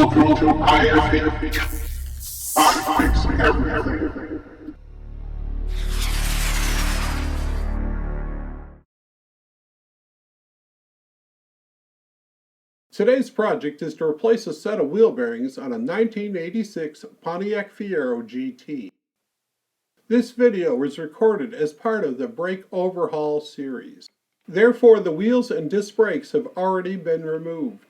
Automotive, I fix everything. Today's project is to replace a set of wheel bearings on a 1986 Pontiac Fiero GT. This video was recorded as part of the brake overhaul series. Therefore, the wheels and disc brakes have already been removed.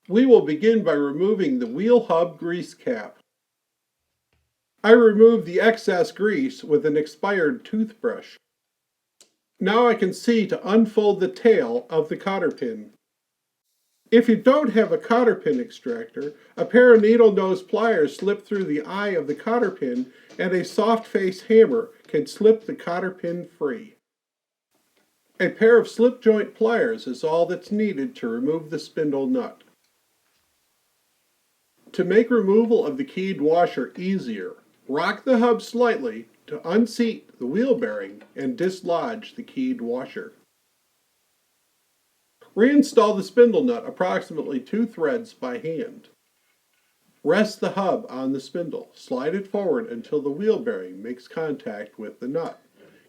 We will begin by removing the wheel hub grease cap. I removed the excess grease with an expired toothbrush. Now I can see to unfold the tail of the cotter pin. If you don't have a cotter pin extractor, a pair of needle nose pliers slip through the eye of the cotter pin, and a soft face hammer can slip the cotter pin free. A pair of slip joint pliers is all that's needed to remove the spindle nut. To make removal of the keyed washer easier, rock the hub slightly to unseat the wheel bearing and dislodge the keyed washer. Reinstall the spindle nut approximately 2 threads by hand. Rest the hub on the spindle. Slide it forward until the wheel bearing makes contact with the nut.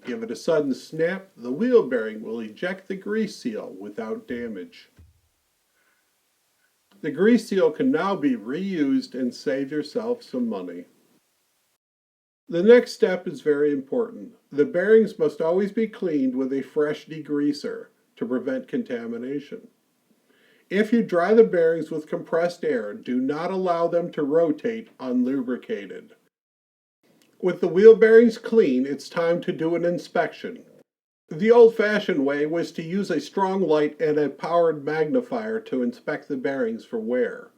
Give it a sudden snap. The wheel bearing will eject the grease seal without damage. The grease seal can now be reused and save yourself some money. The next step is very important. The bearings must always be cleaned with a fresh degreaser to prevent contamination. If you dry the bearings with compressed air, do not allow them to rotate unlubricated. With the wheel bearings clean, it's time to do an inspection. The old-fashioned way was to use a strong light and a powered magnifier to inspect the bearings for wear.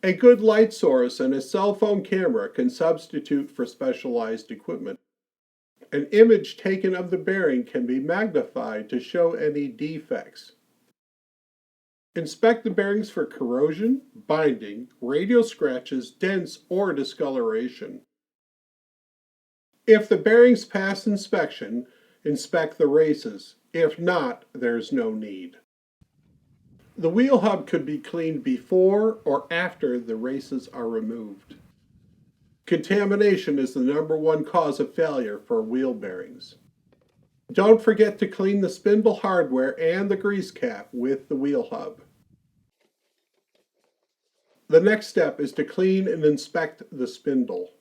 A good light source and a cell phone camera can substitute for specialized equipment. An image taken of the bearing can be magnified to show any defects. Inspect the bearings for corrosion, binding, radial scratches, dents, or discoloration. If the bearings pass inspection, inspect the races. If not, there's no need. The wheel hub could be cleaned before or after the races are removed. Contamination is the #1 cause of failure for wheel bearings. Don't forget to clean the spindle hardware and the grease cap with the wheel hub. The next step is to clean and inspect the spindle.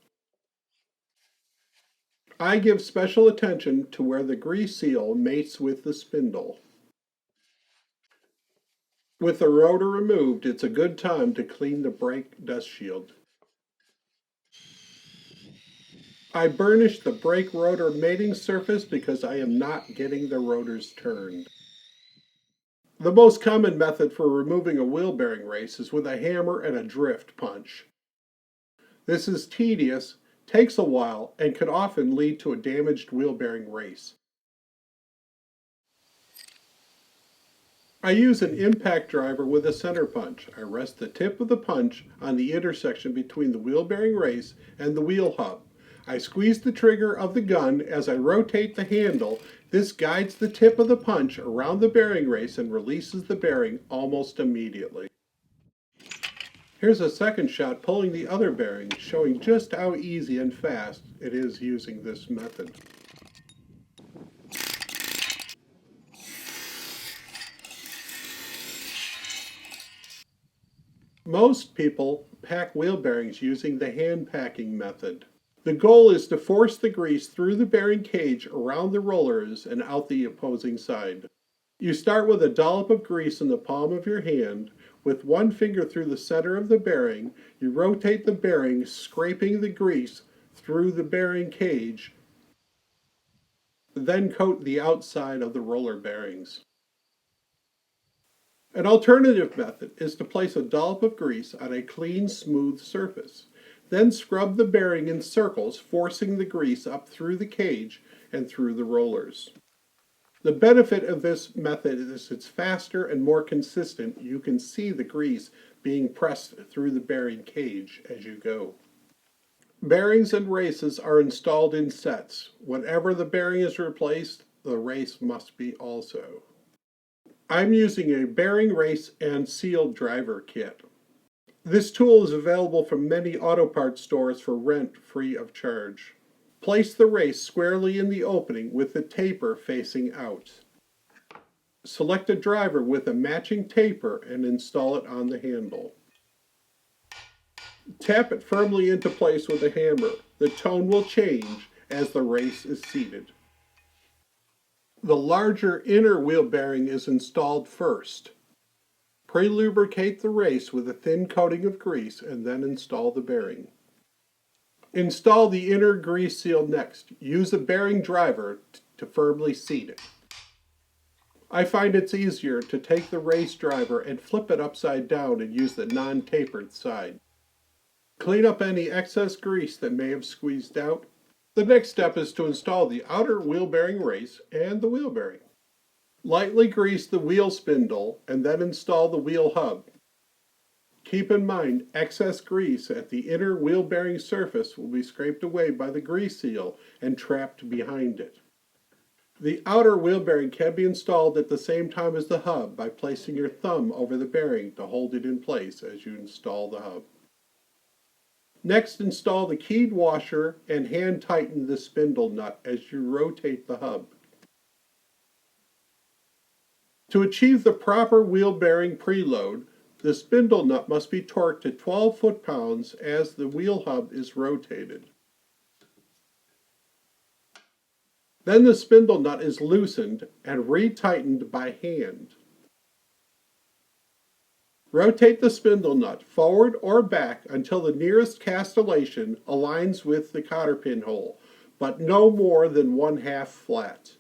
I give special attention to where the grease seal mates with the spindle. With the rotor removed, it's a good time to clean the brake dust shield. I burnished the brake rotor mating surface because I am not getting the rotors turned. The most common method for removing a wheel bearing race is with a hammer and a drift punch. This is tedious, takes a while, and can often lead to a damaged wheel bearing race. I use an impact driver with a center punch. I rest the tip of the punch on the intersection between the wheel bearing race and the wheel hub. I squeeze the trigger of the gun as I rotate the handle. This guides the tip of the punch around the bearing race and releases the bearing almost immediately. Here's a second shot pulling the other bearing, showing just how easy and fast it is using this method. Most people pack wheel bearings using the hand packing method. The goal is to force the grease through the bearing cage around the rollers and out the opposing side. You start with a dollop of grease in the palm of your hand. With one finger through the center of the bearing, you rotate the bearing, scraping the grease through the bearing cage, then coat the outside of the roller bearings. An alternative method is to place a dollop of grease on a clean, smooth surface. Then scrub the bearing in circles, forcing the grease up through the cage and through the rollers. The benefit of this method is it's faster and more consistent. You can see the grease being pressed through the bearing cage as you go. Bearings and races are installed in sets. Whenever the bearing is replaced, the race must be also. I'm using a bearing race and seal driver kit. This tool is available from many auto parts stores for rent free of charge. Place the race squarely in the opening with the taper facing out. Select a driver with a matching taper and install it on the handle. Tap it firmly into place with a hammer. The tone will change as the race is seated. The larger inner wheel bearing is installed first. Pre-lubricate the race with a thin coating of grease and then install the bearing. Install the inner grease seal next. Use a bearing driver to firmly seat it. I find it's easier to take the race driver and flip it upside down and use the non-tapered side. Clean up any excess grease that may have squeezed out. The next step is to install the outer wheel bearing race and the wheel bearing. Lightly grease the wheel spindle and then install the wheel hub. Keep in mind, excess grease at the inner wheel bearing surface will be scraped away by the grease seal and trapped behind it. The outer wheel bearing can be installed at the same time as the hub by placing your thumb over the bearing to hold it in place as you install the hub. Next, install the keyed washer and hand tighten the spindle nut as you rotate the hub. To achieve the proper wheel bearing preload, the spindle nut must be torqued to 12 foot-pounds as the wheel hub is rotated. Then the spindle nut is loosened and retightened by hand. Rotate the spindle nut forward or back until the nearest castellation aligns with the cotter pin hole, but no more than 1/2 flat.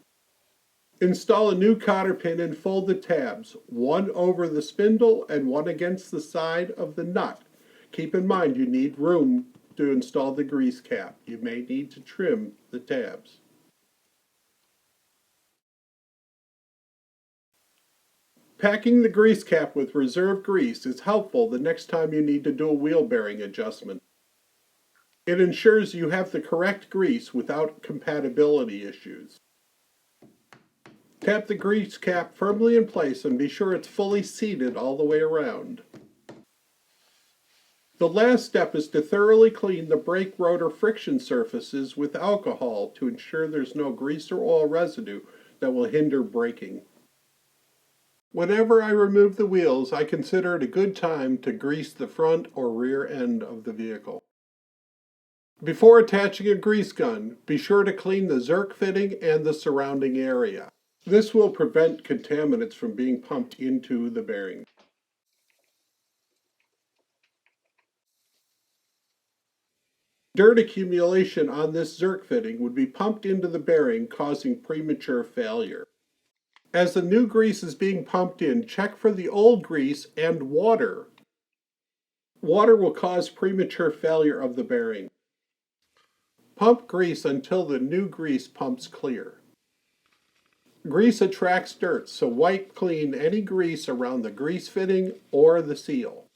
Install a new cotter pin and fold the tabs, one over the spindle and one against the side of the nut. Keep in mind you need room to install the grease cap. You may need to trim the tabs. Packing the grease cap with reserve grease is helpful the next time you need to do a wheel bearing adjustment. It ensures you have the correct grease without compatibility issues. Tap the grease cap firmly in place and be sure it's fully seated all the way around. The last step is to thoroughly clean the brake rotor friction surfaces with alcohol to ensure there's no grease or oil residue that will hinder braking. Whenever I remove the wheels, I consider it a good time to grease the front or rear end of the vehicle. Before attaching a grease gun, be sure to clean the zerk fitting and the surrounding area. This will prevent contaminants from being pumped into the bearing. Dirt accumulation on this zerk fitting would be pumped into the bearing, causing premature failure. As the new grease is being pumped in, check for the old grease and water. Water will cause premature failure of the bearing. Pump grease until the new grease pumps clear. Grease attracts dirt, so wipe clean any grease around the grease fitting or the seal.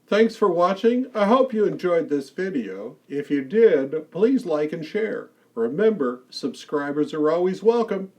Thanks for watching. I hope you enjoyed this video. If you did, please like and share. Remember, subscribers are always welcome.